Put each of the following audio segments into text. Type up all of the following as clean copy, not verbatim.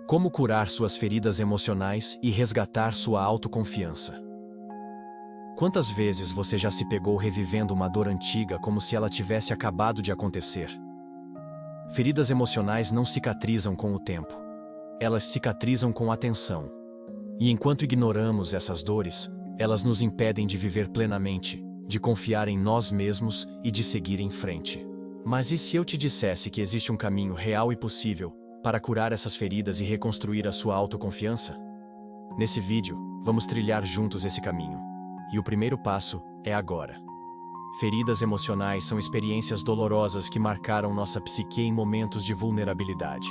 Como curar suas feridas emocionais e resgatar sua autoconfiança? Quantas vezes você já se pegou revivendo uma dor antiga como se ela tivesse acabado de acontecer? Feridas emocionais não cicatrizam com o tempo. Elas cicatrizam com atenção. E enquanto ignoramos essas dores, elas nos impedem de viver plenamente, de confiar em nós mesmos e de seguir em frente. Mas e se eu te dissesse que existe um caminho real e possível para curar essas feridas e reconstruir a sua autoconfiança? Nesse vídeo, vamos trilhar juntos esse caminho. E o primeiro passo é agora. Feridas emocionais são experiências dolorosas que marcaram nossa psique em momentos de vulnerabilidade.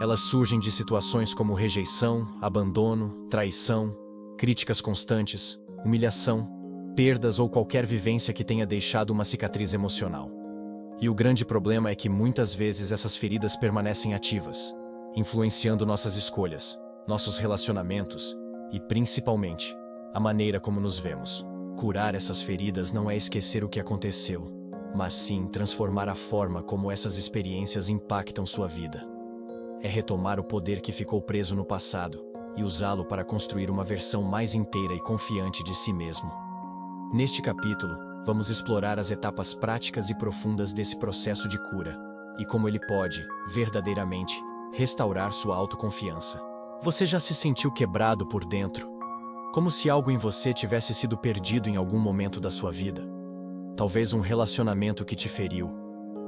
Elas surgem de situações como rejeição, abandono, traição, críticas constantes, humilhação, perdas ou qualquer vivência que tenha deixado uma cicatriz emocional. E o grande problema é que muitas vezes essas feridas permanecem ativas, influenciando nossas escolhas, nossos relacionamentos e, principalmente, a maneira como nos vemos. Curar essas feridas não é esquecer o que aconteceu, mas sim transformar a forma como essas experiências impactam sua vida. É retomar o poder que ficou preso no passado e usá-lo para construir uma versão mais inteira e confiante de si mesmo. Neste capítulo, vamos explorar as etapas práticas e profundas desse processo de cura e como ele pode, verdadeiramente, restaurar sua autoconfiança. Você já se sentiu quebrado por dentro? Como se algo em você tivesse sido perdido em algum momento da sua vida? Talvez um relacionamento que te feriu,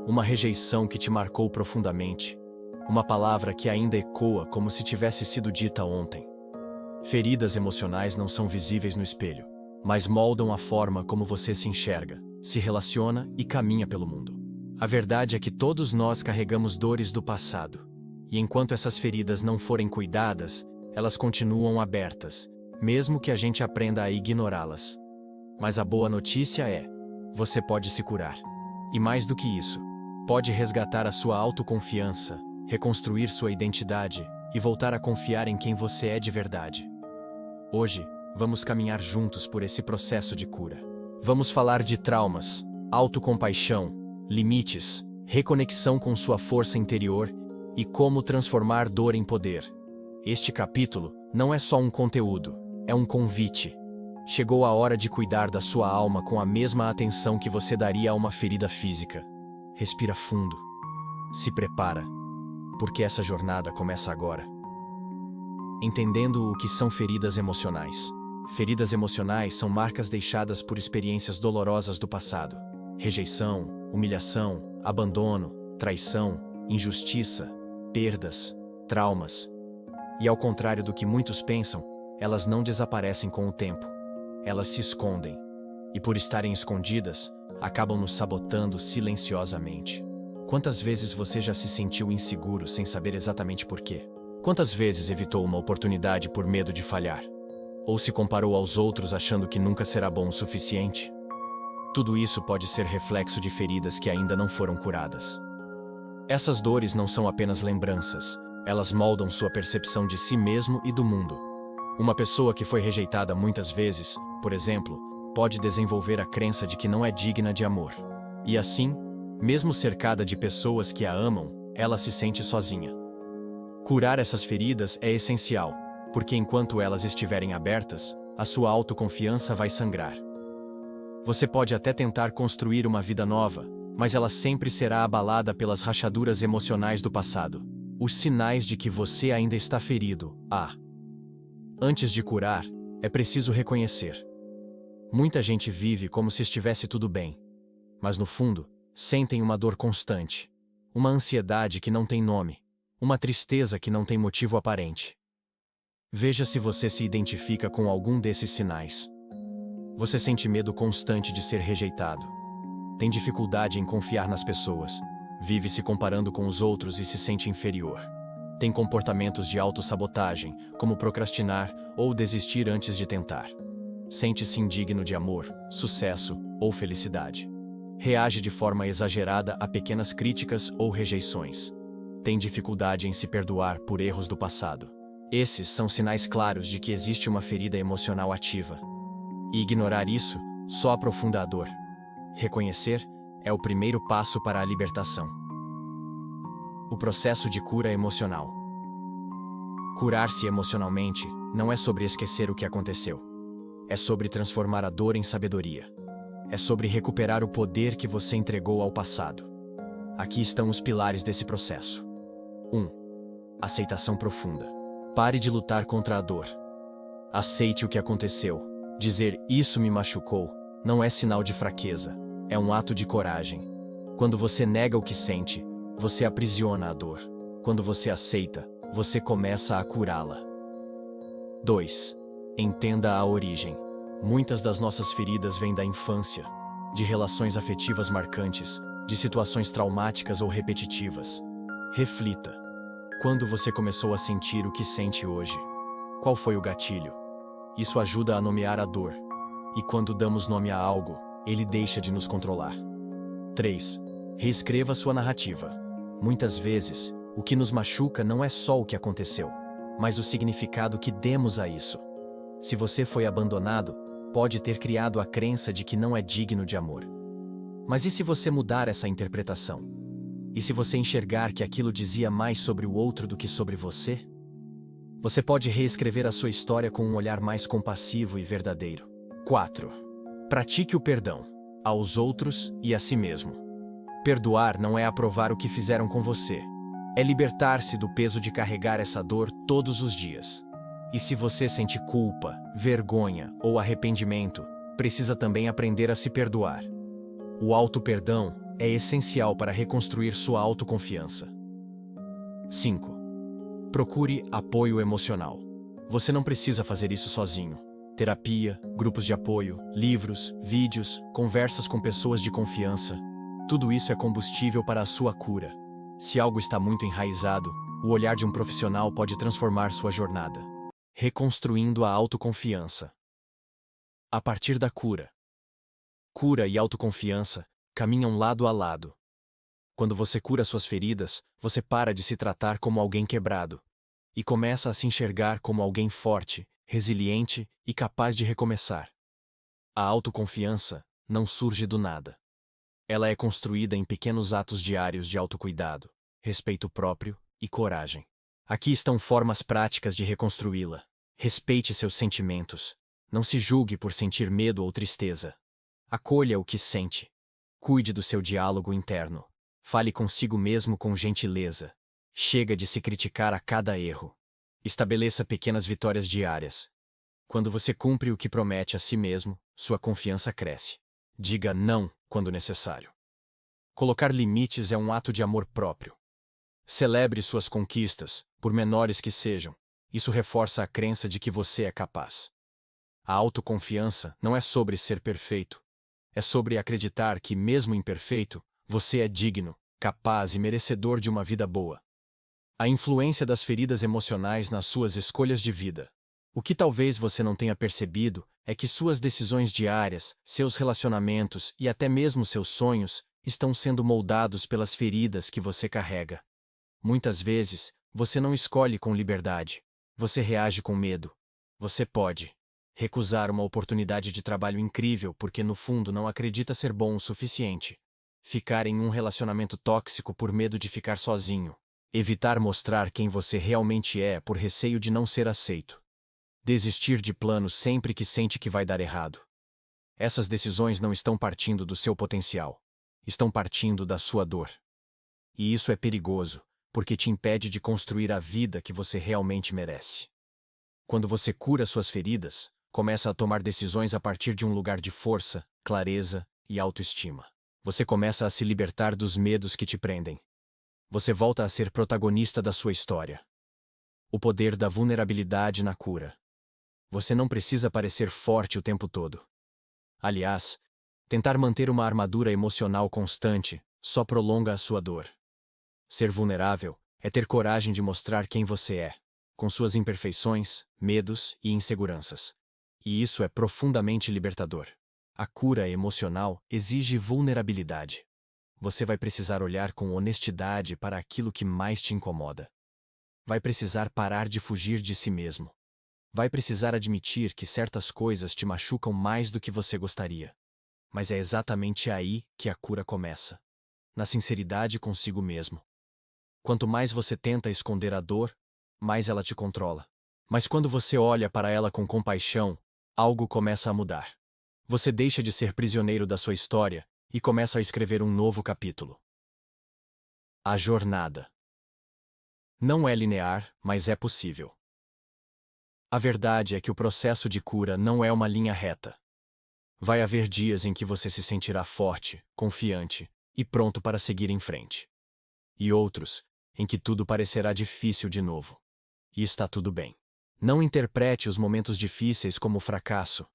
uma rejeição que te marcou profundamente, uma palavra que ainda ecoa como se tivesse sido dita ontem. Feridas emocionais não são visíveis no espelho, mas moldam a forma como você se enxerga, se relaciona e caminha pelo mundo. A verdade é que todos nós carregamos dores do passado, e enquanto essas feridas não forem cuidadas, elas continuam abertas, mesmo que a gente aprenda a ignorá-las. Mas a boa notícia é: você pode se curar. E mais do que isso, pode resgatar a sua autoconfiança, reconstruir sua identidade e voltar a confiar em quem você é de verdade. Hoje, vamos caminhar juntos por esse processo de cura. Vamos falar de traumas, autocompaixão, limites, reconexão com sua força interior e como transformar dor em poder. Este capítulo não é só um conteúdo, é um convite. Chegou a hora de cuidar da sua alma com a mesma atenção que você daria a uma ferida física. Respira fundo. Se prepara, porque essa jornada começa agora. Entendendo o que são feridas emocionais. Feridas emocionais são marcas deixadas por experiências dolorosas do passado. Rejeição, humilhação, abandono, traição, injustiça, perdas, traumas. E ao contrário do que muitos pensam, elas não desaparecem com o tempo. Elas se escondem. E por estarem escondidas, acabam nos sabotando silenciosamente. Quantas vezes você já se sentiu inseguro sem saber exatamente por quê? Quantas vezes evitou uma oportunidade por medo de falhar? Ou se comparou aos outros achando que nunca será bom o suficiente? Tudo isso pode ser reflexo de feridas que ainda não foram curadas. Essas dores não são apenas lembranças, elas moldam sua percepção de si mesmo e do mundo. Uma pessoa que foi rejeitada muitas vezes, por exemplo, pode desenvolver a crença de que não é digna de amor. E assim, mesmo cercada de pessoas que a amam, ela se sente sozinha. Curar essas feridas é essencial, porque enquanto elas estiverem abertas, a sua autoconfiança vai sangrar. Você pode até tentar construir uma vida nova, mas ela sempre será abalada pelas rachaduras emocionais do passado. Os sinais de que você ainda está ferido. Antes de curar, é preciso reconhecer. Muita gente vive como se estivesse tudo bem, mas no fundo, sentem uma dor constante, uma ansiedade que não tem nome, uma tristeza que não tem motivo aparente. Veja se você se identifica com algum desses sinais. Você sente medo constante de ser rejeitado. Tem dificuldade em confiar nas pessoas. Vive se comparando com os outros e se sente inferior. Tem comportamentos de autossabotagem, como procrastinar ou desistir antes de tentar. Sente-se indigno de amor, sucesso ou felicidade. Reage de forma exagerada a pequenas críticas ou rejeições. Tem dificuldade em se perdoar por erros do passado. Esses são sinais claros de que existe uma ferida emocional ativa. E ignorar isso só aprofunda a dor. Reconhecer é o primeiro passo para a libertação. O processo de cura emocional. Curar-se emocionalmente não é sobre esquecer o que aconteceu. É sobre transformar a dor em sabedoria. É sobre recuperar o poder que você entregou ao passado. Aqui estão os pilares desse processo. 1. Aceitação profunda. Pare de lutar contra a dor. Aceite o que aconteceu. Dizer "isso me machucou" não é sinal de fraqueza, é um ato de coragem. Quando você nega o que sente, você aprisiona a dor. Quando você aceita, você começa a curá-la. 2. Entenda a origem. Muitas das nossas feridas vêm da infância, de relações afetivas marcantes, de situações traumáticas ou repetitivas. Reflita. Quando você começou a sentir o que sente hoje? Qual foi o gatilho? Isso ajuda a nomear a dor. E quando damos nome a algo, ele deixa de nos controlar. 3. Reescreva sua narrativa. Muitas vezes, o que nos machuca não é só o que aconteceu, mas o significado que demos a isso. Se você foi abandonado, pode ter criado a crença de que não é digno de amor. Mas e se você mudar essa interpretação? E se você enxergar que aquilo dizia mais sobre o outro do que sobre você? Você pode reescrever a sua história com um olhar mais compassivo e verdadeiro. 4. Pratique o perdão, aos outros e a si mesmo. Perdoar não é aprovar o que fizeram com você. É libertar-se do peso de carregar essa dor todos os dias. E se você sente culpa, vergonha ou arrependimento, precisa também aprender a se perdoar. O auto-perdão é essencial para reconstruir sua autoconfiança. 5. Procure apoio emocional. Você não precisa fazer isso sozinho. Terapia, grupos de apoio, livros, vídeos, conversas com pessoas de confiança. Tudo isso é combustível para a sua cura. Se algo está muito enraizado, o olhar de um profissional pode transformar sua jornada. Reconstruindo a autoconfiança. A partir da cura. Cura e autoconfiança caminham lado a lado. Quando você cura suas feridas, você para de se tratar como alguém quebrado e começa a se enxergar como alguém forte, resiliente e capaz de recomeçar. A autoconfiança não surge do nada. Ela é construída em pequenos atos diários de autocuidado, respeito próprio e coragem. Aqui estão formas práticas de reconstruí-la. Respeite seus sentimentos. Não se julgue por sentir medo ou tristeza. Acolha o que sente. Cuide do seu diálogo interno. Fale consigo mesmo com gentileza. Chega de se criticar a cada erro. Estabeleça pequenas vitórias diárias. Quando você cumpre o que promete a si mesmo, sua confiança cresce. Diga não quando necessário. Colocar limites é um ato de amor próprio. Celebre suas conquistas, por menores que sejam. Isso reforça a crença de que você é capaz. A autoconfiança não é sobre ser perfeito. É sobre acreditar que, mesmo imperfeito, você é digno, capaz e merecedor de uma vida boa. A influência das feridas emocionais nas suas escolhas de vida. O que talvez você não tenha percebido é que suas decisões diárias, seus relacionamentos e até mesmo seus sonhos estão sendo moldados pelas feridas que você carrega. Muitas vezes, você não escolhe com liberdade. Você reage com medo. Você pode recusar uma oportunidade de trabalho incrível porque no fundo não acredita ser bom o suficiente. Ficar em um relacionamento tóxico por medo de ficar sozinho. Evitar mostrar quem você realmente é por receio de não ser aceito. Desistir de planos sempre que sente que vai dar errado. Essas decisões não estão partindo do seu potencial. Estão partindo da sua dor. E isso é perigoso, porque te impede de construir a vida que você realmente merece. Quando você cura suas feridas, começa a tomar decisões a partir de um lugar de força, clareza e autoestima. Você começa a se libertar dos medos que te prendem. Você volta a ser protagonista da sua história. O poder da vulnerabilidade na cura. Você não precisa parecer forte o tempo todo. Aliás, tentar manter uma armadura emocional constante só prolonga a sua dor. Ser vulnerável é ter coragem de mostrar quem você é, com suas imperfeições, medos e inseguranças. E isso é profundamente libertador. A cura emocional exige vulnerabilidade. Você vai precisar olhar com honestidade para aquilo que mais te incomoda. Vai precisar parar de fugir de si mesmo. Vai precisar admitir que certas coisas te machucam mais do que você gostaria. Mas é exatamente aí que a cura começa. Na sinceridade consigo mesmo. Quanto mais você tenta esconder a dor, mais ela te controla. Mas quando você olha para ela com compaixão, algo começa a mudar. Você deixa de ser prisioneiro da sua história e começa a escrever um novo capítulo. A jornada. Não é linear, mas é possível. A verdade é que o processo de cura não é uma linha reta. Vai haver dias em que você se sentirá forte, confiante e pronto para seguir em frente. E outros, em que tudo parecerá difícil de novo. E está tudo bem. Não interprete os momentos difíceis como fracasso.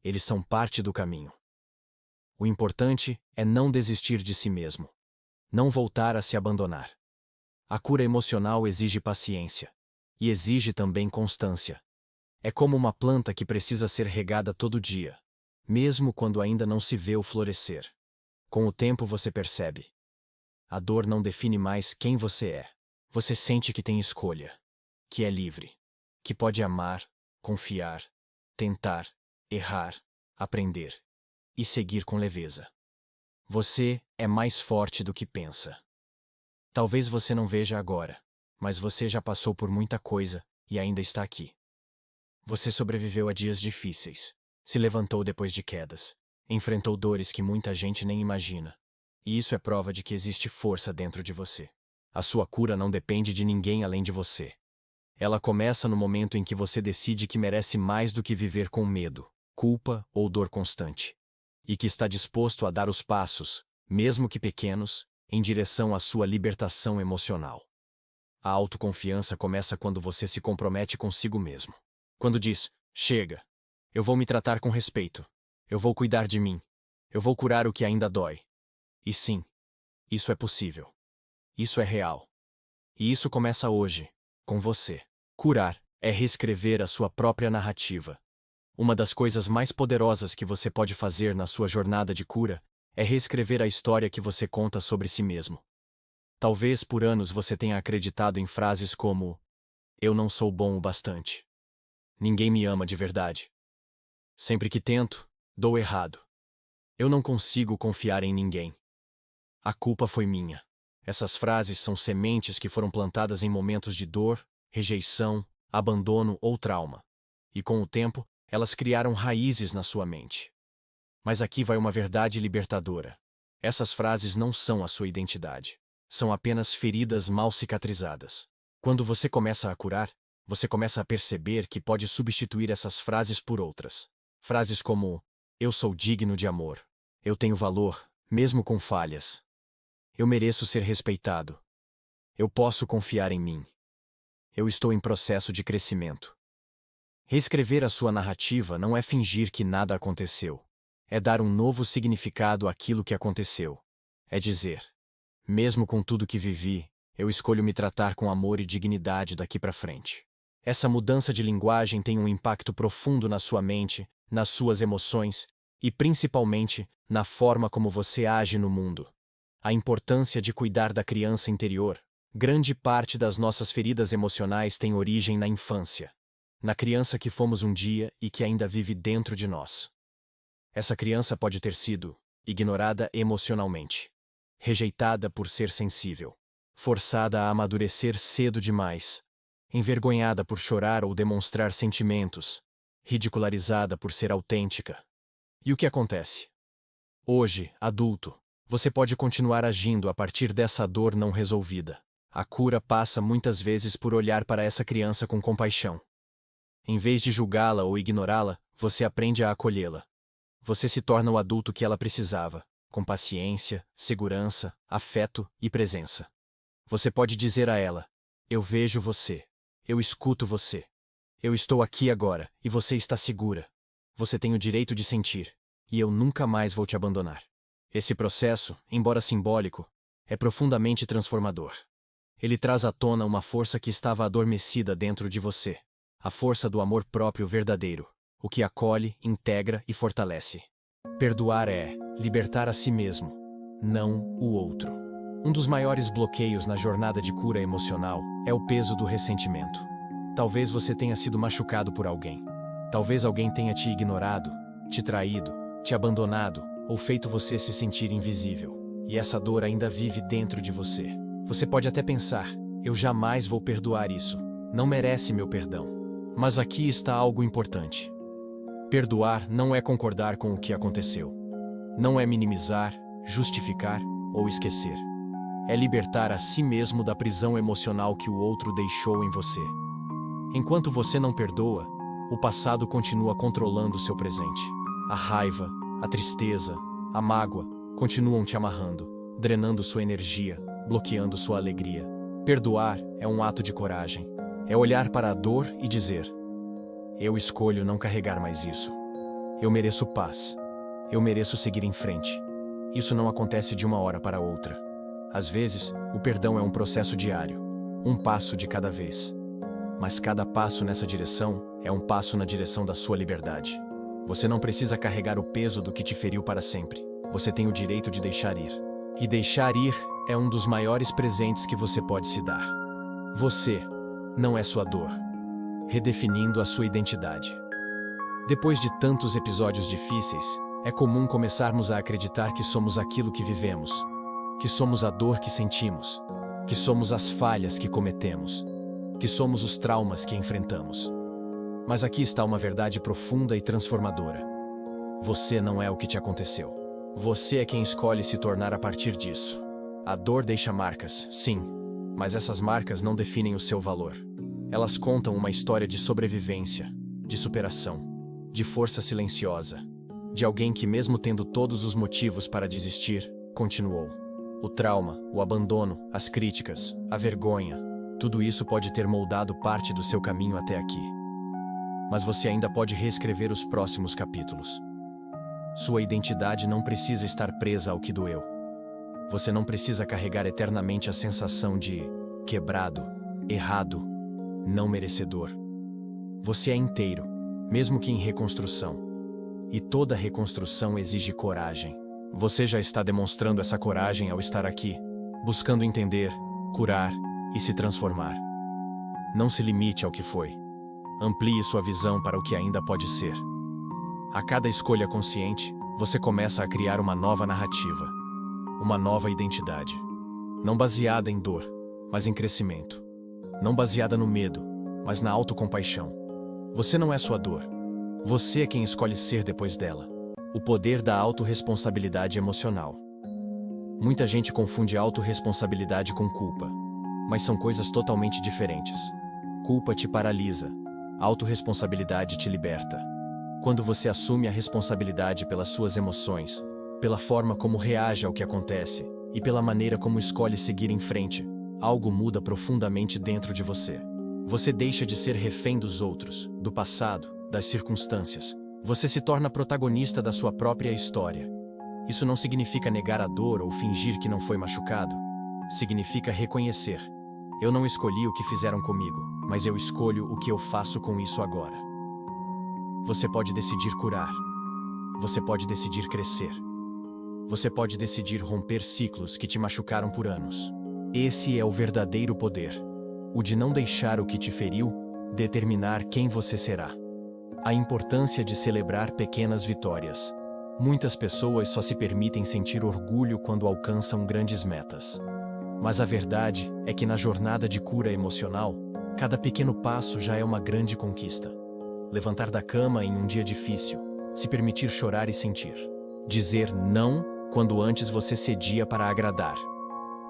Eles são parte do caminho. O importante é não desistir de si mesmo. Não voltar a se abandonar. A cura emocional exige paciência. E exige também constância. É como uma planta que precisa ser regada todo dia, mesmo quando ainda não se vê o florescer. Com o tempo você percebe. A dor não define mais quem você é. Você sente que tem escolha, que é livre, que pode amar, confiar, tentar, errar, aprender e seguir com leveza. Você é mais forte do que pensa. Talvez você não veja agora, mas você já passou por muita coisa e ainda está aqui. Você sobreviveu a dias difíceis, se levantou depois de quedas, enfrentou dores que muita gente nem imagina. E isso é prova de que existe força dentro de você. A sua cura não depende de ninguém além de você. Ela começa no momento em que você decide que merece mais do que viver com medo, culpa ou dor constante. E que está disposto a dar os passos, mesmo que pequenos, em direção à sua libertação emocional. A autoconfiança começa quando você se compromete consigo mesmo. Quando diz, chega, eu vou me tratar com respeito, eu vou cuidar de mim, eu vou curar o que ainda dói. E sim, isso é possível. Isso é real. E isso começa hoje, com você. Curar é reescrever a sua própria narrativa. Uma das coisas mais poderosas que você pode fazer na sua jornada de cura é reescrever a história que você conta sobre si mesmo. Talvez por anos você tenha acreditado em frases como: eu não sou bom o bastante. Ninguém me ama de verdade. Sempre que tento, dou errado. Eu não consigo confiar em ninguém. A culpa foi minha. Essas frases são sementes que foram plantadas em momentos de dor, rejeição, abandono ou trauma. E com o tempo, elas criaram raízes na sua mente. Mas aqui vai uma verdade libertadora. Essas frases não são a sua identidade. São apenas feridas mal cicatrizadas. Quando você começa a curar, você começa a perceber que pode substituir essas frases por outras. Frases como: eu sou digno de amor. Eu tenho valor, mesmo com falhas. Eu mereço ser respeitado. Eu posso confiar em mim. Eu estou em processo de crescimento. Reescrever a sua narrativa não é fingir que nada aconteceu. É dar um novo significado àquilo que aconteceu. É dizer: mesmo com tudo que vivi, eu escolho me tratar com amor e dignidade daqui para frente. Essa mudança de linguagem tem um impacto profundo na sua mente, nas suas emoções e, principalmente, na forma como você age no mundo. A importância de cuidar da criança interior. Grande parte das nossas feridas emocionais tem origem na infância. Na criança que fomos um dia e que ainda vive dentro de nós. Essa criança pode ter sido ignorada emocionalmente, rejeitada por ser sensível, forçada a amadurecer cedo demais, envergonhada por chorar ou demonstrar sentimentos, ridicularizada por ser autêntica. E o que acontece? Hoje, adulto, você pode continuar agindo a partir dessa dor não resolvida. A cura passa muitas vezes por olhar para essa criança com compaixão. Em vez de julgá-la ou ignorá-la, você aprende a acolhê-la. Você se torna o adulto que ela precisava, com paciência, segurança, afeto e presença. Você pode dizer a ela: eu vejo você. Eu escuto você. Eu estou aqui agora, e você está segura. Você tem o direito de sentir, e eu nunca mais vou te abandonar. Esse processo, embora simbólico, é profundamente transformador. Ele traz à tona uma força que estava adormecida dentro de você. A força do amor próprio verdadeiro, o que acolhe, integra e fortalece. Perdoar é libertar a si mesmo, não o outro. Um dos maiores bloqueios na jornada de cura emocional é o peso do ressentimento. Talvez você tenha sido machucado por alguém. Talvez alguém tenha te ignorado, te traído, te abandonado ou feito você se sentir invisível. E essa dor ainda vive dentro de você. Você pode até pensar: eu jamais vou perdoar isso. não merece meu perdão. Mas aqui está algo importante. Perdoar não é concordar com o que aconteceu. Não é minimizar, justificar ou esquecer. É libertar a si mesmo da prisão emocional que o outro deixou em você. Enquanto você não perdoa, o passado continua controlando o seu presente. A raiva, a tristeza, a mágoa continuam te amarrando, drenando sua energia, bloqueando sua alegria. Perdoar é um ato de coragem. É olhar para a dor e dizer: eu escolho não carregar mais isso. Eu mereço paz. Eu mereço seguir em frente. Isso não acontece de uma hora para outra. Às vezes, o perdão é um processo diário, um passo de cada vez. Mas cada passo nessa direção é um passo na direção da sua liberdade. Você não precisa carregar o peso do que te feriu para sempre. Você tem o direito de deixar ir. E deixar ir é um dos maiores presentes que você pode se dar. Você não é sua dor. Redefinindo a sua identidade. Depois de tantos episódios difíceis, é comum começarmos a acreditar que somos aquilo que vivemos, que somos a dor que sentimos, que somos as falhas que cometemos, que somos os traumas que enfrentamos. Mas aqui está uma verdade profunda e transformadora. Você não é o que te aconteceu. Você é quem escolhe se tornar a partir disso. A dor deixa marcas, sim, mas essas marcas não definem o seu valor. Elas contam uma história de sobrevivência, de superação, de força silenciosa, de alguém que, mesmo tendo todos os motivos para desistir, continuou. O trauma, o abandono, as críticas, a vergonha, tudo isso pode ter moldado parte do seu caminho até aqui. Mas você ainda pode reescrever os próximos capítulos. Sua identidade não precisa estar presa ao que doeu. Você não precisa carregar eternamente a sensação de quebrado, errado, não merecedor. Você é inteiro, mesmo que em reconstrução. E toda reconstrução exige coragem. Você já está demonstrando essa coragem ao estar aqui, buscando entender, curar e se transformar. Não se limite ao que foi. Amplie sua visão para o que ainda pode ser. A cada escolha consciente, você começa a criar uma nova narrativa, uma nova identidade. Não baseada em dor, mas em crescimento. Não baseada no medo, mas na autocompaixão. Você não é sua dor. Você é quem escolhe ser depois dela. O poder da autorresponsabilidade emocional. Muita gente confunde autorresponsabilidade com culpa, mas são coisas totalmente diferentes. Culpa te paralisa. Autorresponsabilidade te liberta. Quando você assume a responsabilidade pelas suas emoções, pela forma como reage ao que acontece e pela maneira como escolhe seguir em frente, algo muda profundamente dentro de você. Você deixa de ser refém dos outros, do passado, das circunstâncias. Você se torna protagonista da sua própria história. Isso não significa negar a dor ou fingir que não foi machucado. Significa reconhecer: eu não escolhi o que fizeram comigo, mas eu escolho o que eu faço com isso agora. Você pode decidir curar. Você pode decidir crescer. Você pode decidir romper ciclos que te machucaram por anos. Esse é o verdadeiro poder. O de não deixar o que te feriu determinar quem você será. A importância de celebrar pequenas vitórias. Muitas pessoas só se permitem sentir orgulho quando alcançam grandes metas. Mas a verdade é que na jornada de cura emocional, cada pequeno passo já é uma grande conquista. Levantar da cama em um dia difícil, se permitir chorar e sentir. Dizer não quando antes você cedia para agradar.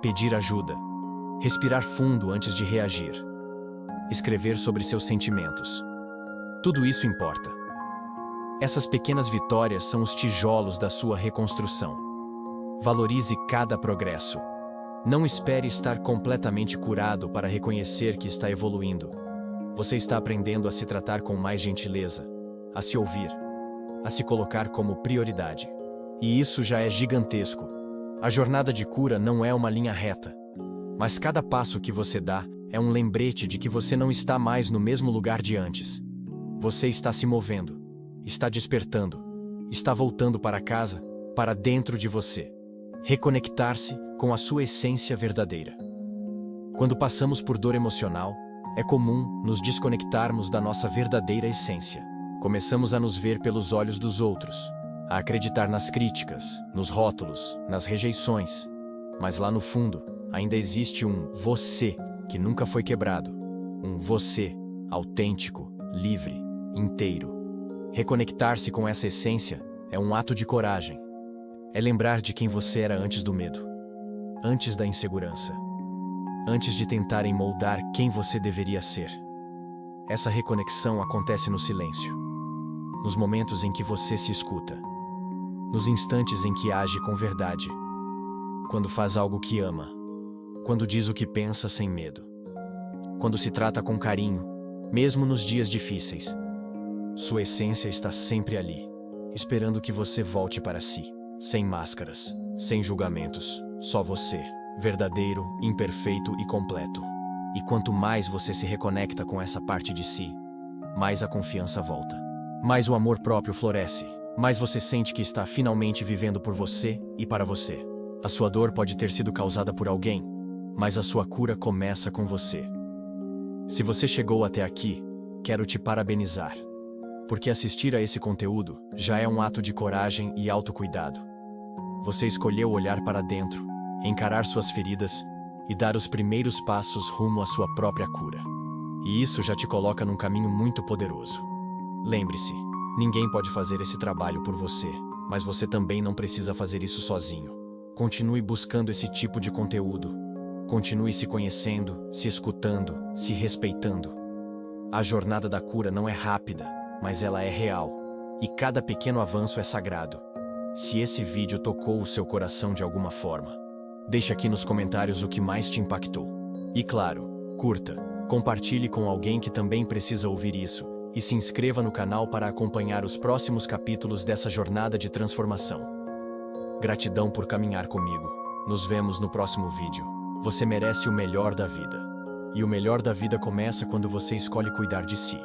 Pedir ajuda. Respirar fundo antes de reagir. Escrever sobre seus sentimentos. Tudo isso importa. Essas pequenas vitórias são os tijolos da sua reconstrução. Valorize cada progresso. Não espere estar completamente curado para reconhecer que está evoluindo. Você está aprendendo a se tratar com mais gentileza, a se ouvir, a se colocar como prioridade. E isso já é gigantesco. A jornada de cura não é uma linha reta. Mas cada passo que você dá é um lembrete de que você não está mais no mesmo lugar de antes. Você está se movendo, está despertando, está voltando para casa, para dentro de você. Reconectar-se com a sua essência verdadeira. Quando passamos por dor emocional, é comum nos desconectarmos da nossa verdadeira essência. Começamos a nos ver pelos olhos dos outros, a acreditar nas críticas, nos rótulos, nas rejeições. Mas lá no fundo, ainda existe um você que nunca foi quebrado. Um você autêntico, livre, inteiro. Reconectar-se com essa essência é um ato de coragem. É lembrar de quem você era antes do medo, antes da insegurança, antes de tentarem moldar quem você deveria ser. Essa reconexão acontece no silêncio, nos momentos em que você se escuta, nos instantes em que age com verdade, quando faz algo que ama, quando diz o que pensa sem medo, quando se trata com carinho, mesmo nos dias difíceis. Sua essência está sempre ali, esperando que você volte para si, sem máscaras, sem julgamentos, só você, verdadeiro, imperfeito e completo. E quanto mais você se reconecta com essa parte de si, mais a confiança volta, mais o amor próprio floresce, mais você sente que está finalmente vivendo por você e para você. A sua dor pode ter sido causada por alguém, mas a sua cura começa com você. Se você chegou até aqui, quero te parabenizar, porque assistir a esse conteúdo já é um ato de coragem e autocuidado. Você escolheu olhar para dentro, encarar suas feridas e dar os primeiros passos rumo à sua própria cura. E isso já te coloca num caminho muito poderoso. Lembre-se, ninguém pode fazer esse trabalho por você, mas você também não precisa fazer isso sozinho. Continue buscando esse tipo de conteúdo. Continue se conhecendo, se escutando, se respeitando. A jornada da cura não é rápida, mas ela é real. E cada pequeno avanço é sagrado. Se esse vídeo tocou o seu coração de alguma forma, deixe aqui nos comentários o que mais te impactou. E claro, curta, compartilhe com alguém que também precisa ouvir isso, e se inscreva no canal para acompanhar os próximos capítulos dessa jornada de transformação. Gratidão por caminhar comigo. Nos vemos no próximo vídeo. Você merece o melhor da vida. E o melhor da vida começa quando você escolhe cuidar de si.